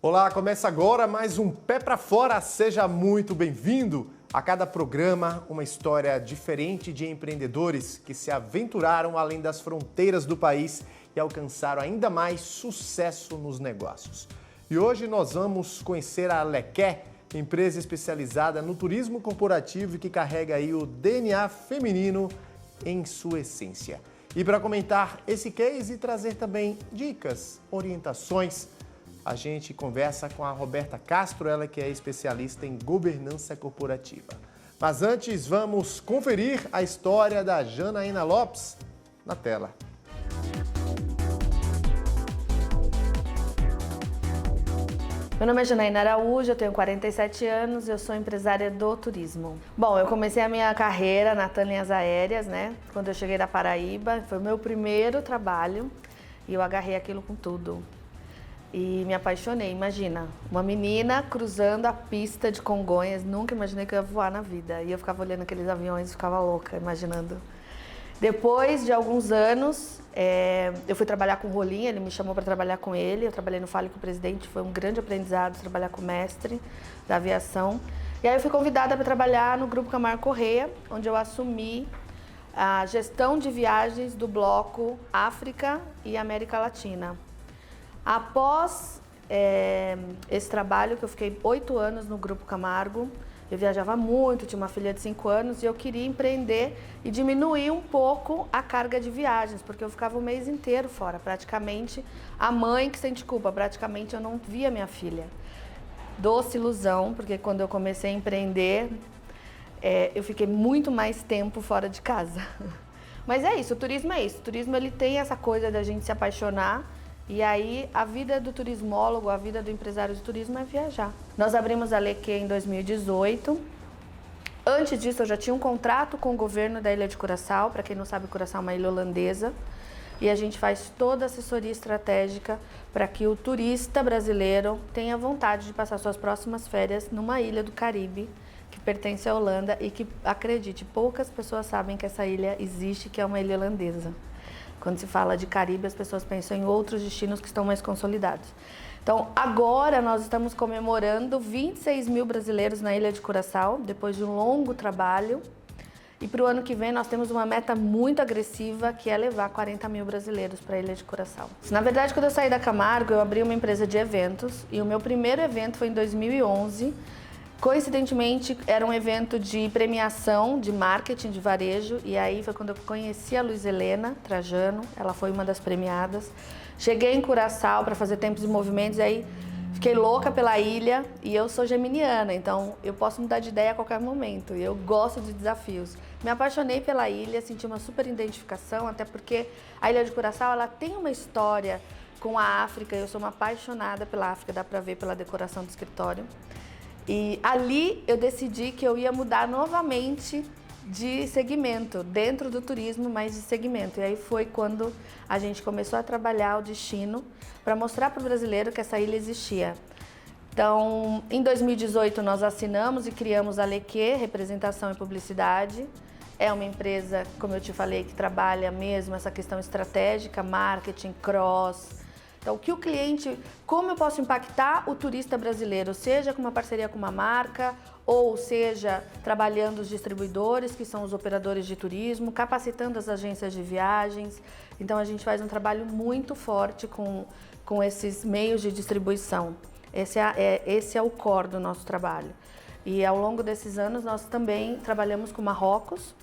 Olá, começa agora mais um Pé pra Fora. Seja muito bem-vindo. A cada programa, uma história diferente de empreendedores que se aventuraram além das fronteiras do país e alcançaram ainda mais sucesso nos negócios. E hoje nós vamos conhecer a Lequer, empresa especializada no turismo corporativo e que carrega aí o DNA feminino em sua essência. E para comentar esse case e trazer também dicas, orientações, a gente conversa com a Roberta Castro, ela que é especialista em governança corporativa. Mas antes, vamos conferir a história da Janaína Lopes na tela. Meu nome é Janaína Araújo, eu tenho 47 anos e eu sou empresária do turismo. Bom, eu comecei a minha carreira na TAM Linhas Aéreas, né? Quando eu cheguei da Paraíba, foi o meu primeiro trabalho e eu agarrei aquilo com tudo. E me apaixonei, imagina, uma menina cruzando a pista de Congonhas, nunca imaginei que eu ia voar na vida. E eu ficava olhando aqueles aviões e ficava louca, imaginando. Depois de alguns anos, eu fui trabalhar com o Rolim, ele me chamou para trabalhar com ele. Eu trabalhei no Fale com o Presidente, foi um grande aprendizado trabalhar com o mestre da aviação. E aí eu fui convidada para trabalhar no Grupo Camargo Corrêa, onde eu assumi a gestão de viagens do bloco África e América Latina. Após esse trabalho, que eu fiquei 8 anos no Grupo Camargo, eu viajava muito, tinha uma filha de 5 anos e eu queria empreender e diminuir um pouco a carga de viagens, porque eu ficava o mês inteiro fora, praticamente a mãe que sente culpa, praticamente eu não via minha filha. Doce ilusão, porque quando eu comecei a empreender, eu fiquei muito mais tempo fora de casa. Mas é isso, o turismo é isso, o turismo ele tem essa coisa da gente se apaixonar. E aí, a vida do turismólogo, a vida do empresário de turismo é viajar. Nós abrimos a Lequer em 2018. Antes disso, eu já tinha um contrato com o governo da Ilha de Curaçao. Para quem não sabe, Curaçao é uma ilha holandesa. E a gente faz toda a assessoria estratégica para que o turista brasileiro tenha vontade de passar suas próximas férias numa ilha do Caribe, que pertence à Holanda e que, acredite, poucas pessoas sabem que essa ilha existe, que é uma ilha holandesa. Quando se fala de Caribe, as pessoas pensam em outros destinos que estão mais consolidados. Então, agora nós estamos comemorando 26 mil brasileiros na Ilha de Curaçao, depois de um longo trabalho. E para o ano que vem nós temos uma meta muito agressiva, que é levar 40 mil brasileiros para a Ilha de Curaçao. Na verdade, quando eu saí da Camargo, eu abri uma empresa de eventos. E o meu primeiro evento foi em 2011. Coincidentemente, era um evento de premiação, de marketing, de varejo, e aí foi quando eu conheci a Luiz Helena Trajano, ela foi uma das premiadas. Cheguei em Curaçao para fazer Tempos e Movimentos, e aí fiquei louca pela ilha, e eu sou geminiana, então eu posso mudar de ideia a qualquer momento, e eu gosto de desafios. Me apaixonei pela ilha, senti uma super identificação, até porque a Ilha de Curaçao ela tem uma história com a África, eu sou uma apaixonada pela África, dá para ver pela decoração do escritório. E ali eu decidi que eu ia mudar novamente de segmento, dentro do turismo, mas de segmento. E aí foi quando a gente começou a trabalhar o destino para mostrar para o brasileiro que essa ilha existia. Então, em 2018 nós assinamos e criamos a Lequer, Representação e Publicidade. É uma empresa, como eu te falei, que trabalha mesmo essa questão estratégica, marketing, cross. Então, o que o cliente, como eu posso impactar o turista brasileiro, seja com uma parceria com uma marca, ou seja, trabalhando os distribuidores, que são os operadores de turismo, capacitando as agências de viagens. Então, a gente faz um trabalho muito forte com esses meios de distribuição. Esse é o core do nosso trabalho. E ao longo desses anos, nós também trabalhamos com Marrocos.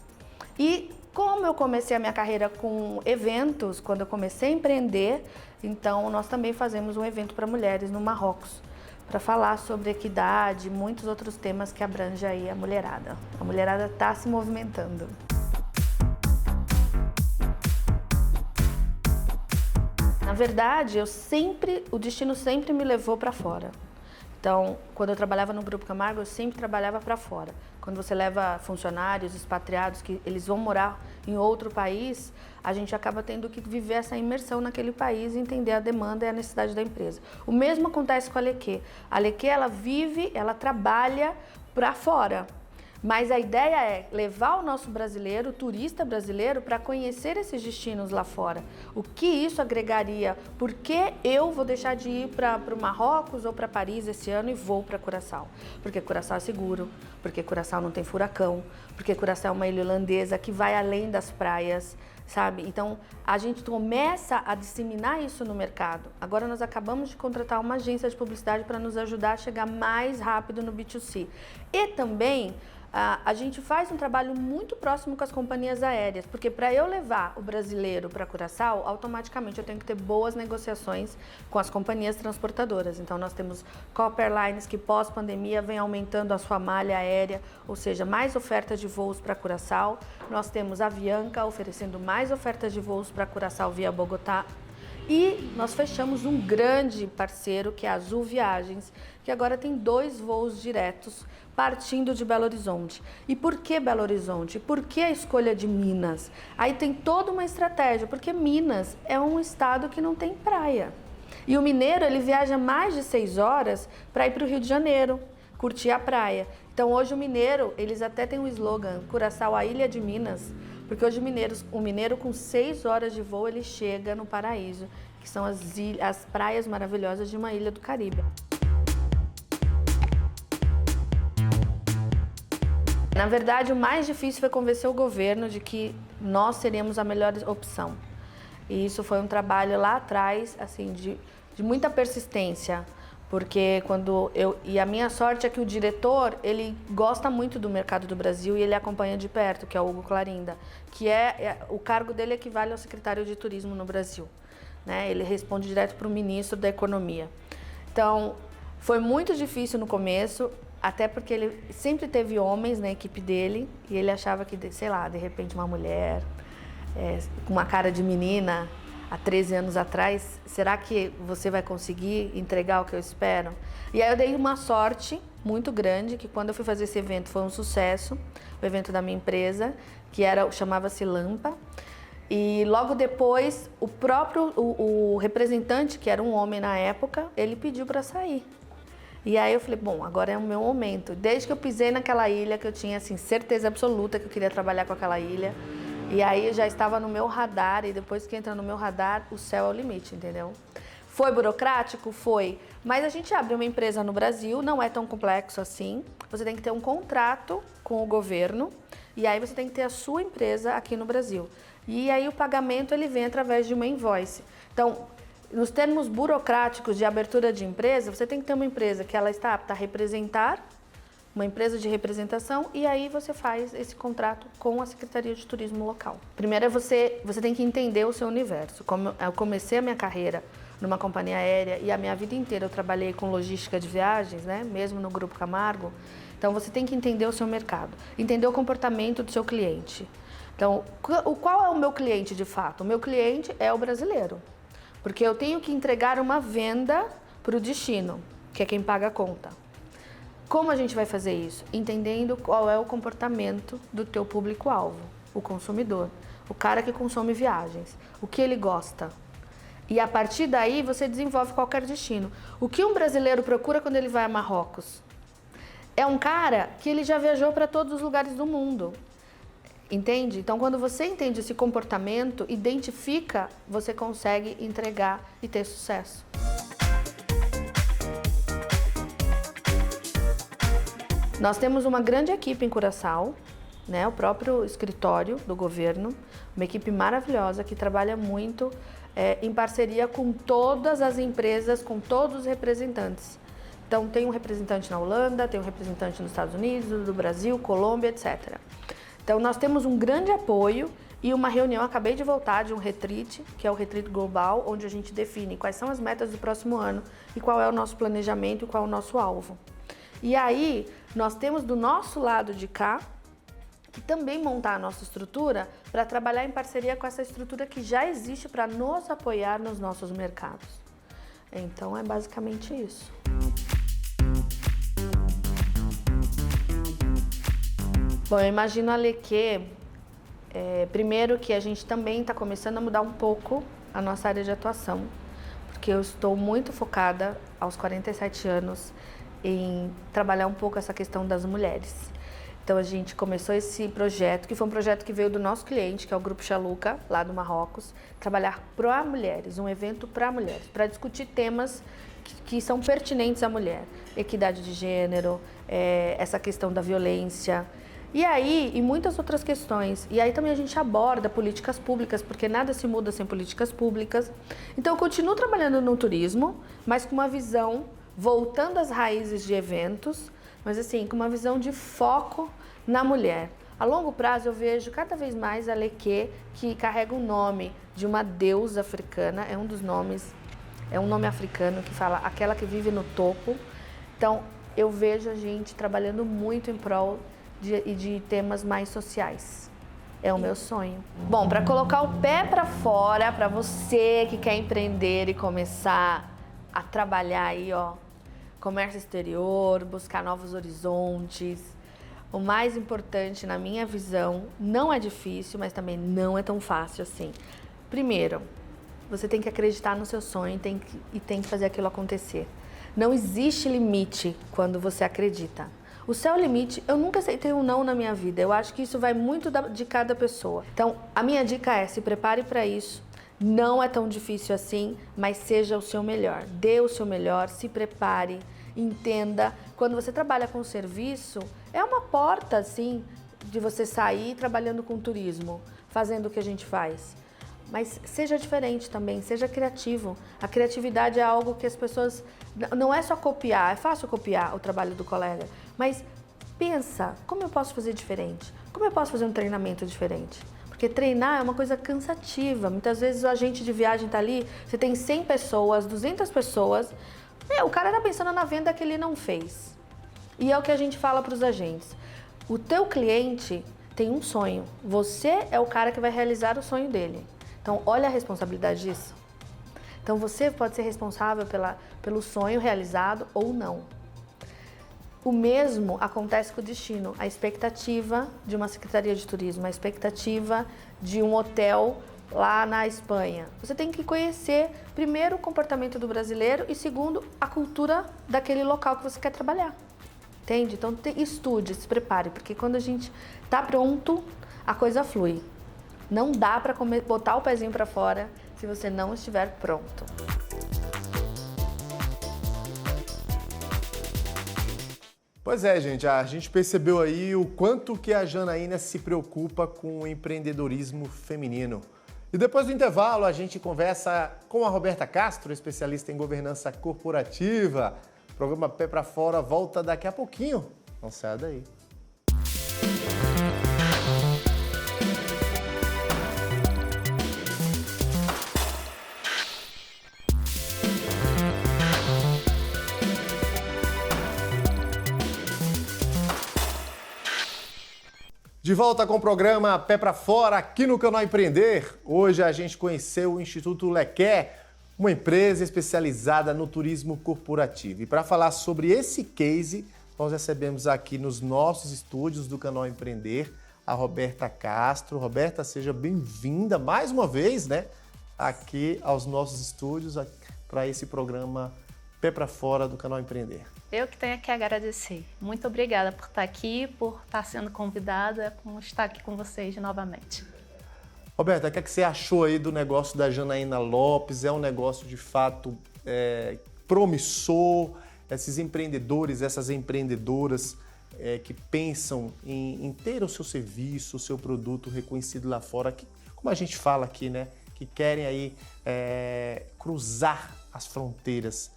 E como eu comecei a minha carreira com eventos, quando eu comecei a empreender, então nós também fazemos um evento para mulheres no Marrocos, para falar sobre equidade e muitos outros temas que abrangem aí a mulherada. A mulherada está se movimentando. Na verdade, o destino sempre me levou para fora. Então, quando eu trabalhava no Grupo Camargo, eu sempre trabalhava para fora. Quando você leva funcionários, expatriados, que eles vão morar em outro país, a gente acaba tendo que viver essa imersão naquele país e entender a demanda e a necessidade da empresa. O mesmo acontece com a Lequer. A Lequer, ela vive, ela trabalha para fora. Mas a ideia é levar o nosso brasileiro, o turista brasileiro, para conhecer esses destinos lá fora. O que isso agregaria? Por que eu vou deixar de ir para o Marrocos ou para Paris esse ano e vou para Curaçao? Porque Curaçao é seguro, porque Curaçao não tem furacão, porque Curaçao é uma ilha holandesa que vai além das praias, sabe? Então, a gente começa a disseminar isso no mercado. Agora nós acabamos de contratar uma agência de publicidade para nos ajudar a chegar mais rápido no B2C. E também a gente faz um trabalho muito próximo com as companhias aéreas, porque para eu levar o brasileiro para Curaçao, automaticamente eu tenho que ter boas negociações com as companhias transportadoras. Então nós temos Copa Airlines, que pós-pandemia vem aumentando a sua malha aérea, ou seja, mais ofertas de voos para Curaçao. Nós temos a Avianca oferecendo mais ofertas de voos para Curaçao via Bogotá. E nós fechamos um grande parceiro, que é a Azul Viagens, que agora tem 2 voos diretos partindo de Belo Horizonte. E por que Belo Horizonte? Por que a escolha de Minas? Aí tem toda uma estratégia, porque Minas é um estado que não tem praia. E o mineiro, ele viaja mais de 6 horas para ir para o Rio de Janeiro, curtir a praia. Então hoje o mineiro, eles até têm um slogan, Curaçao, a ilha de Minas, porque hoje o mineiro com 6 horas de voo, ele chega no paraíso, que são as praias maravilhosas de uma ilha do Caribe. Na verdade, o mais difícil foi convencer o governo de que nós seríamos a melhor opção. E isso foi um trabalho lá atrás, assim, de muita persistência, porque e a minha sorte é que o diretor, ele gosta muito do mercado do Brasil e ele acompanha de perto, que é o Hugo Clarinda, que o cargo dele equivale ao secretário de turismo no Brasil, né? Ele responde direto para o ministro da Economia. Então, foi muito difícil no começo, até porque ele sempre teve homens na equipe dele e ele achava que, sei lá, de repente uma mulher com uma cara de menina há 13 anos atrás, será que você vai conseguir entregar o que eu espero? E aí eu dei uma sorte muito grande, que quando eu fui fazer esse evento foi um sucesso, o evento da minha empresa, que chamava-se Lampa. E logo depois, o representante, que era um homem na época, ele pediu para sair. E aí eu falei, bom, agora é o meu momento. Desde que eu pisei naquela ilha, que eu tinha assim, certeza absoluta que eu queria trabalhar com aquela ilha. E aí já estava no meu radar, e depois que entra no meu radar, o céu é o limite, entendeu? Foi burocrático? Foi. Mas a gente abre uma empresa no Brasil, não é tão complexo assim. Você tem que ter um contrato com o governo, e aí você tem que ter a sua empresa aqui no Brasil. E aí o pagamento ele vem através de uma invoice. Então, nos termos burocráticos de abertura de empresa, você tem que ter uma empresa que ela está apta a representar, uma empresa de representação, e aí você faz esse contrato com a Secretaria de Turismo local. Primeiro você tem que entender o seu universo. Como eu comecei a minha carreira numa companhia aérea e a minha vida inteira eu trabalhei com logística de viagens, né, mesmo no Grupo Camargo, então você tem que entender o seu mercado, entender o comportamento do seu cliente. Então, qual é o meu cliente de fato? O meu cliente é o brasileiro. Porque eu tenho que entregar uma venda para o destino, que é quem paga a conta. Como a gente vai fazer isso? Entendendo qual é o comportamento do teu público-alvo, o consumidor, o cara que consome viagens, o que ele gosta. E a partir daí você desenvolve qualquer destino. O que um brasileiro procura quando ele vai a Marrocos? É um cara que ele já viajou para todos os lugares do mundo. Entende? Então, quando você entende esse comportamento, identifica, você consegue entregar e ter sucesso. Nós temos uma grande equipe em Curaçao, né? O próprio escritório do governo, uma equipe maravilhosa que trabalha muito em parceria com todas as empresas, com todos os representantes. Então, tem um representante na Holanda, tem um representante nos Estados Unidos, do Brasil, Colômbia, etc. Então, nós temos um grande apoio e uma reunião, acabei de voltar de um retreat, que é o Retreat Global, onde a gente define quais são as metas do próximo ano e qual é o nosso planejamento e qual é o nosso alvo. E aí, nós temos do nosso lado de cá, que também montar a nossa estrutura para trabalhar em parceria com essa estrutura que já existe para nos apoiar nos nossos mercados. Então, é basicamente isso. Bom, eu imagino, Ale, que primeiro que a gente também está começando a mudar um pouco a nossa área de atuação, porque eu estou muito focada, aos 47 anos, em trabalhar um pouco essa questão das mulheres. Então a gente começou esse projeto, que foi um projeto que veio do nosso cliente, que é o Grupo Chaluca, lá do Marrocos, trabalhar para mulheres, um evento para mulheres, para discutir temas que são pertinentes à mulher. Equidade de gênero, essa questão da violência, e muitas outras questões. E aí também a gente aborda políticas públicas, porque nada se muda sem políticas públicas. Então eu continuo trabalhando no turismo, mas com uma visão, voltando às raízes de eventos, mas assim, com uma visão de foco na mulher. A longo prazo eu vejo cada vez mais a Leke, que carrega o nome de uma deusa africana, é um dos nomes, é um nome africano que fala aquela que vive no topo. Então eu vejo a gente trabalhando muito em prol de temas mais sociais. É o meu sonho. Bom, para colocar o pé para fora, para você que quer empreender e começar a trabalhar aí, ó, comércio exterior, buscar novos horizontes, o mais importante na minha visão, não é difícil, mas também não é tão fácil assim. Primeiro, você tem que acreditar no seu sonho e tem que fazer aquilo acontecer. Não existe limite quando você acredita. O seu limite, eu nunca aceitei um não na minha vida. Eu acho que isso vai muito de cada pessoa. Então, a minha dica é, se prepare para isso. Não é tão difícil assim, mas seja o seu melhor. Dê o seu melhor, se prepare, entenda. Quando você trabalha com serviço, é uma porta, assim, de você sair trabalhando com turismo, fazendo o que a gente faz. Mas seja diferente também, seja criativo. A criatividade é algo que as pessoas... Não é só copiar, é fácil copiar o trabalho do colega, mas pensa, como eu posso fazer diferente? Como eu posso fazer um treinamento diferente? Porque treinar é uma coisa cansativa. Muitas vezes o agente de viagem está ali, você tem 100 pessoas, 200 pessoas, o cara está pensando na venda que ele não fez. E é o que a gente fala para os agentes. O teu cliente tem um sonho, você é o cara que vai realizar o sonho dele. Então, olha a responsabilidade disso. Então, você pode ser responsável pelo sonho realizado ou não. O mesmo acontece com o destino. A expectativa de uma secretaria de turismo, a expectativa de um hotel lá na Espanha. Você tem que conhecer, primeiro, o comportamento do brasileiro e, segundo, a cultura daquele local que você quer trabalhar. Entende? Então, estude, se prepare, porque quando a gente está pronto, a coisa flui. Não dá para botar o pezinho para fora se você não estiver pronto. Pois é, gente, a gente percebeu aí o quanto que a Janaína se preocupa com o empreendedorismo feminino. E depois do intervalo, a gente conversa com a Roberta Castro, especialista em governança corporativa. O programa Pé pra Fora volta daqui a pouquinho. Não saia daí. De volta com o programa Pé pra Fora, aqui no Canal Empreender. Hoje a gente conheceu o Instituto Leke, uma empresa especializada no turismo corporativo. E para falar sobre esse case, nós recebemos aqui nos nossos estúdios do Canal Empreender a Roberta Castro. Roberta, seja bem-vinda mais uma vez, né, aqui aos nossos estúdios para esse programa Pé pra Fora do Canal Empreender. Eu que tenho que agradecer. Muito obrigada por estar aqui, por estar sendo convidada, por estar aqui com vocês novamente. Roberta, o que você achou aí do negócio da Janaína Lopes? É um negócio de fato promissor? Esses empreendedores, essas empreendedoras que pensam em ter o seu serviço, o seu produto reconhecido lá fora, como a gente fala aqui, né? Que querem aí cruzar as fronteiras.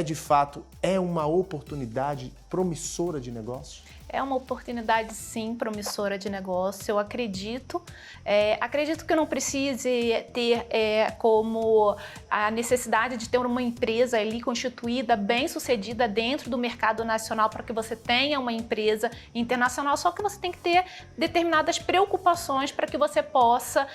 De fato, uma oportunidade promissora de negócio? É uma oportunidade, sim, promissora de negócio. Eu acredito. Acredito que não precise ter como a necessidade de ter uma empresa ali constituída, bem-sucedida dentro do mercado nacional para que você tenha uma empresa internacional. Só que você tem que ter determinadas preocupações para que você possa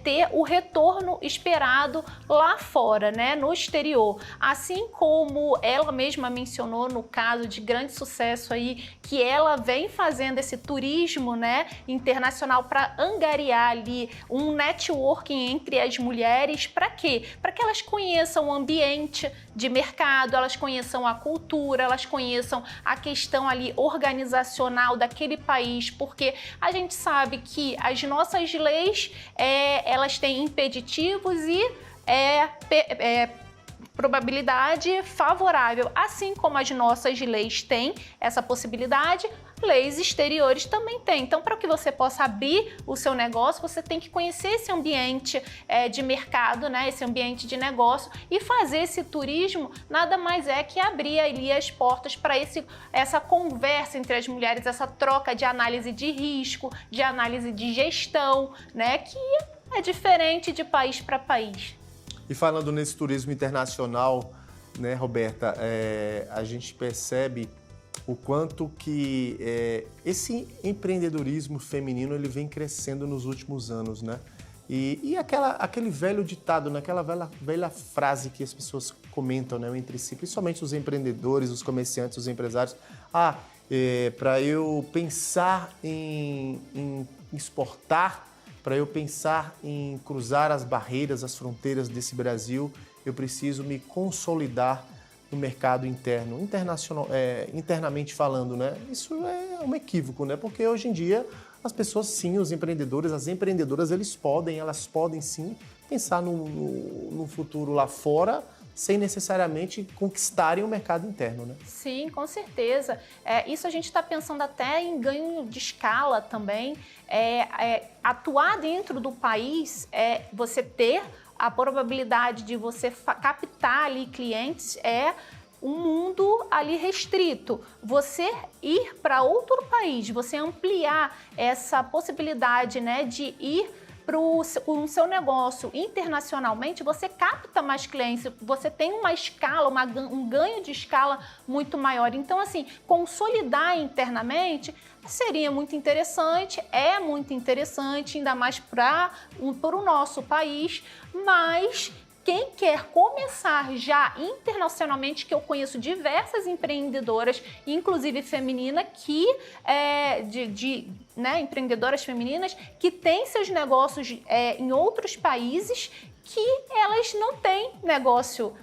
ter o retorno esperado lá fora, né, no exterior. Assim como ela mesma mencionou no caso de grande sucesso aí, que ela ela vem fazendo esse turismo, né, internacional para angariar ali um networking entre as mulheres. Para quê? Para que elas conheçam o ambiente de mercado, elas conheçam a cultura, elas conheçam a questão ali organizacional daquele país, porque a gente sabe que as nossas leis, elas têm impeditivos e probabilidade favorável, assim como as nossas leis têm essa possibilidade, leis exteriores também têm. Então, para que você possa abrir o seu negócio, você tem que conhecer esse ambiente de mercado, né? Esse ambiente de negócio, e fazer esse turismo nada mais é que abrir ali as portas para essa conversa entre as mulheres, essa troca de análise de risco, de análise de gestão, né? Que é diferente de país para país. E falando nesse turismo internacional, né, Roberta, a gente percebe o quanto que esse empreendedorismo feminino ele vem crescendo nos últimos anos, né? E aquele velho ditado, né, aquela velha frase que as pessoas comentam, né, entre si, principalmente os empreendedores, os comerciantes, os empresários, para eu pensar em exportar, para eu pensar em cruzar as barreiras, as fronteiras desse Brasil, eu preciso me consolidar no mercado interno, internamente falando, né? Isso é um equívoco, né? Porque hoje em dia as pessoas, sim, os empreendedores, as empreendedoras, elas podem sim pensar no futuro lá fora, sem necessariamente conquistarem o mercado interno, né? Sim, com certeza. Isso a gente está pensando até em ganho de escala também. Atuar dentro do país, você ter a probabilidade de você captar ali clientes um mundo ali restrito. Você ir para outro país, você ampliar essa possibilidade, né, de ir para o seu negócio internacionalmente, você capta mais clientes, você tem uma escala, um ganho de escala muito maior. Então, assim, consolidar internamente seria muito interessante, é muito interessante, ainda mais para o nosso país, mas quem quer começar já internacionalmente, que eu conheço diversas empreendedoras, inclusive feminina, né, empreendedoras femininas que têm seus negócios em outros países, que elas não têm negócio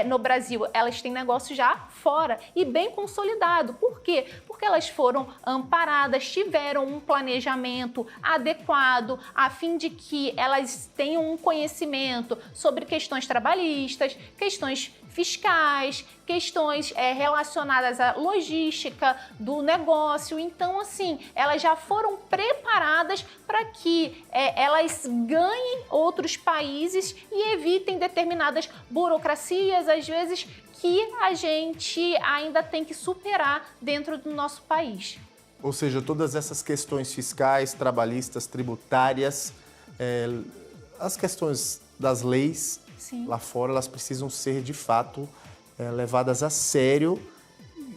no Brasil, elas têm negócio já fora e bem consolidado. Por quê? Porque elas foram amparadas, tiveram um planejamento adequado, a fim de que elas tenham um conhecimento sobre questões trabalhistas, questões fiscais, questões relacionadas à logística do negócio. Então, assim, elas já foram preparadas para que elas ganhem outros países e evitem determinadas burocracias, às vezes, que a gente ainda tem que superar dentro do nosso país. Ou seja, todas essas questões fiscais, trabalhistas, tributárias, as questões das leis, sim, lá fora, elas precisam ser, de fato, levadas a sério,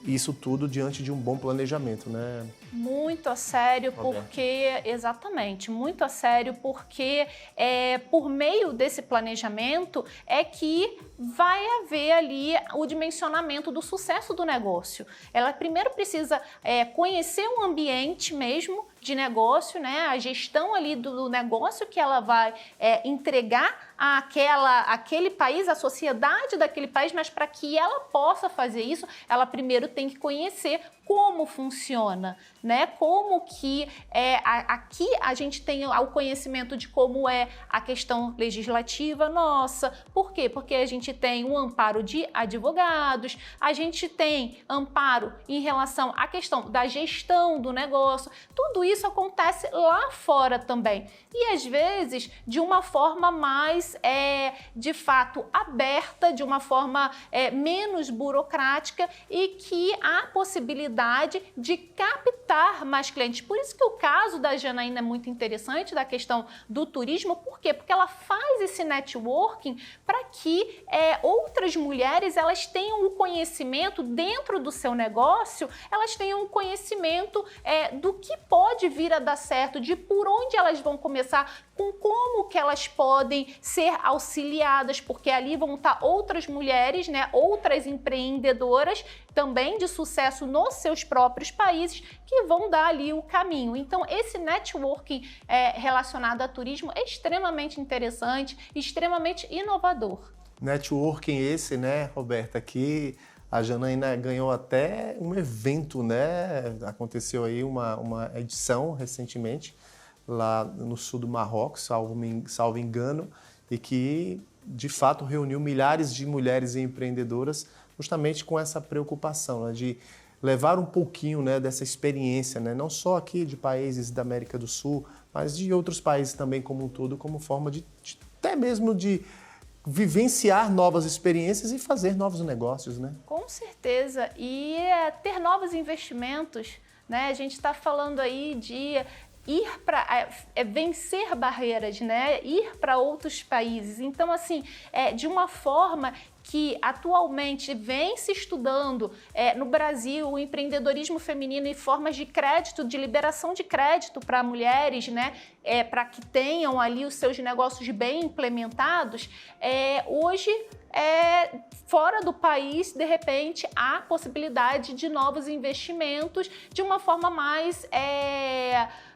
isso tudo diante de um bom planejamento, né? Muito a sério, porque... Exatamente, muito a sério, porque por meio desse planejamento é que vai haver ali o dimensionamento do sucesso do negócio. Ela primeiro precisa conhecer o ambiente mesmo de negócio, né? A gestão ali do negócio que ela vai entregar àquele país, à sociedade daquele país, mas para que ela possa fazer isso, ela primeiro tem que conhecer como funciona, né? Como que aqui a gente tem o conhecimento de como é a questão legislativa nossa. Por quê? Porque a gente tem um amparo de advogados, a gente tem amparo em relação à questão da gestão do negócio. Tudo isso acontece lá fora também. E às vezes de uma forma mais, de fato, aberta, de uma forma menos burocrática, e que há possibilidade de captar mais clientes. Por isso que o caso da Janaína é muito interessante, da questão do turismo. Por quê? Porque ela faz esse networking para que outras mulheres elas tenham o conhecimento dentro do seu negócio, elas tenham o conhecimento do que pode pode vir a dar certo, de por onde elas vão começar, com como que elas podem ser auxiliadas, porque ali vão estar outras mulheres, né, outras empreendedoras também de sucesso nos seus próprios países que vão dar ali o caminho. Então, esse networking relacionado a turismo é extremamente interessante, extremamente inovador. Networking esse, né, Roberta, que a Janaína ganhou até um evento, né? Aconteceu aí uma edição recentemente lá no sul do Marrocos, salvo engano, e que de fato reuniu milhares de mulheres empreendedoras justamente com essa preocupação, né, de levar um pouquinho, né, dessa experiência, né, não só aqui de países da América do Sul, mas de outros países também como um todo, como forma de até mesmo de vivenciar novas experiências e fazer novos negócios, né? Com certeza, e ter novos investimentos, né? A gente está falando aí de ir para vencer barreiras, né? Ir para outros países. Então, assim, de uma forma que atualmente vem se estudando no Brasil o empreendedorismo feminino e formas de crédito, de liberação de crédito para mulheres, né? Para que tenham ali os seus negócios bem implementados, hoje fora do país, de repente, há possibilidade de novos investimentos de uma forma mais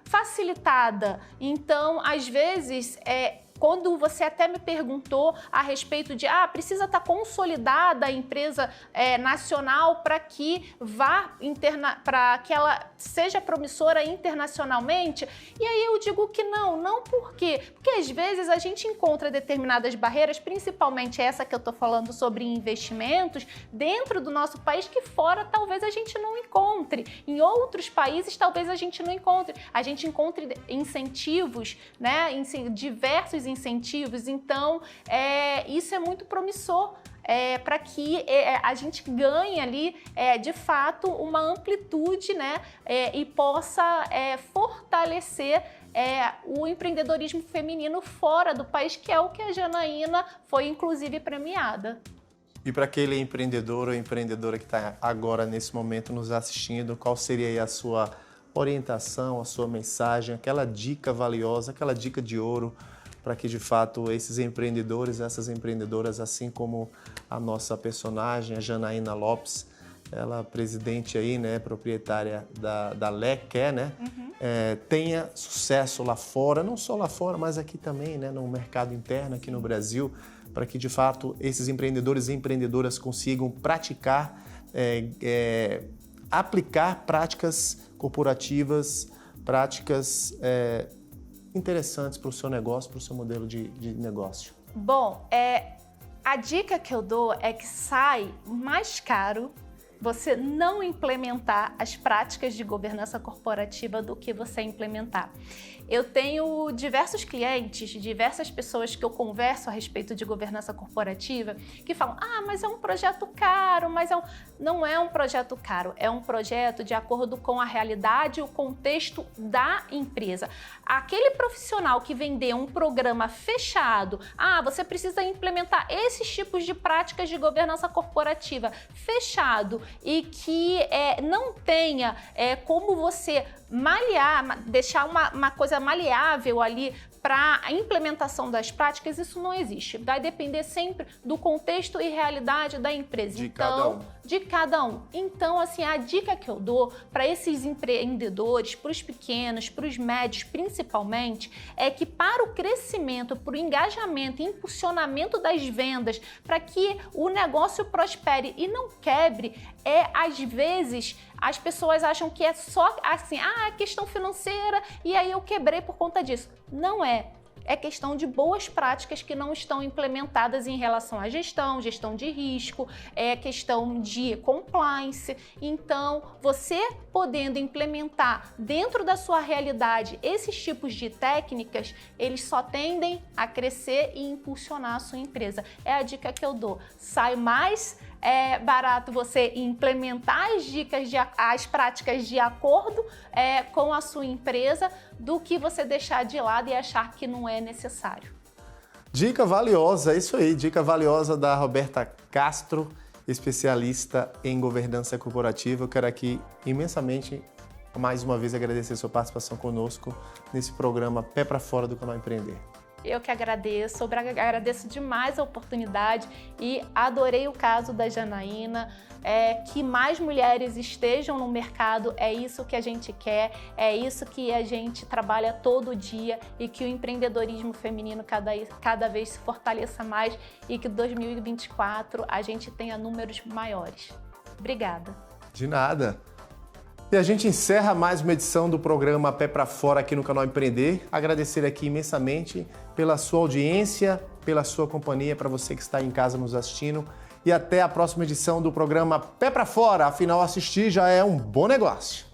facilitada. Então, às vezes, quando você até me perguntou a respeito de precisa estar consolidada a empresa nacional para que para que ela seja promissora internacionalmente, e aí eu digo que não por quê? Porque às vezes a gente encontra determinadas barreiras, principalmente essa que eu estou falando sobre investimentos, dentro do nosso país que fora talvez a gente não encontre. Em outros países talvez a gente não encontre. A gente encontre incentivos, né? Diversos incentivos, então isso é muito promissor para que a gente ganhe ali de fato uma amplitude, né, e possa fortalecer o empreendedorismo feminino fora do país, que é o que a Janaína foi inclusive premiada. E para aquele empreendedor ou empreendedora que está agora nesse momento nos assistindo, qual seria aí a sua orientação, a sua mensagem, aquela dica valiosa, aquela dica de ouro para que de fato esses empreendedores, essas empreendedoras, assim como a nossa personagem, a Janaína Lopes, ela presidente aí, né, proprietária da LECARE, né, tenha sucesso lá fora, não só lá fora, mas aqui também, né, no mercado interno aqui no Brasil, para que de fato esses empreendedores e empreendedoras consigam praticar, aplicar práticas corporativas, práticas interessantes para o seu negócio, para o seu modelo de negócio. Bom, a dica que eu dou é que sai mais caro você não implementar as práticas de governança corporativa do que você implementar. Eu tenho diversos clientes, diversas pessoas que eu converso a respeito de governança corporativa que falam, mas é um projeto caro, não é um projeto caro, é um projeto de acordo com a realidade e o contexto da empresa. Aquele profissional que vender um programa fechado, você precisa implementar esses tipos de práticas de governança corporativa fechado e que não tenha como você deixar uma coisa maleável ali para a implementação das práticas, isso não existe. Vai depender sempre do contexto e realidade da empresa. De cada um. Então, assim, a dica que eu dou para esses empreendedores, para os pequenos, para os médios principalmente, é que para o crescimento, para o engajamento e impulsionamento das vendas, para que o negócio prospere e não quebre, às vezes as pessoas acham que é só assim, questão financeira e aí eu quebrei por conta disso. Não é. É questão de boas práticas que não estão implementadas em relação à gestão de risco, é questão de compliance. Então, você podendo implementar dentro da sua realidade esses tipos de técnicas, eles só tendem a crescer e impulsionar a sua empresa. É a dica que eu dou. Sai mais barato você implementar as práticas de acordo com a sua empresa do que você deixar de lado e achar que não é necessário. Dica valiosa, é isso aí, dica valiosa da Roberta Castro, especialista em governança corporativa. Eu quero aqui imensamente mais uma vez agradecer a sua participação conosco nesse programa Pé para Fora do Canal Empreender. Eu que agradeço demais a oportunidade e adorei o caso da Janaína. Que mais mulheres estejam no mercado, é isso que a gente quer, é isso que a gente trabalha todo dia e que o empreendedorismo feminino cada vez se fortaleça mais e que em 2024 a gente tenha números maiores. Obrigada. De nada. E a gente encerra mais uma edição do programa Pé para Fora aqui no Canal Empreender. Agradecer aqui imensamente pela sua audiência, pela sua companhia, para você que está em casa nos assistindo. E até a próxima edição do programa Pé para Fora. Afinal, assistir já é um bom negócio.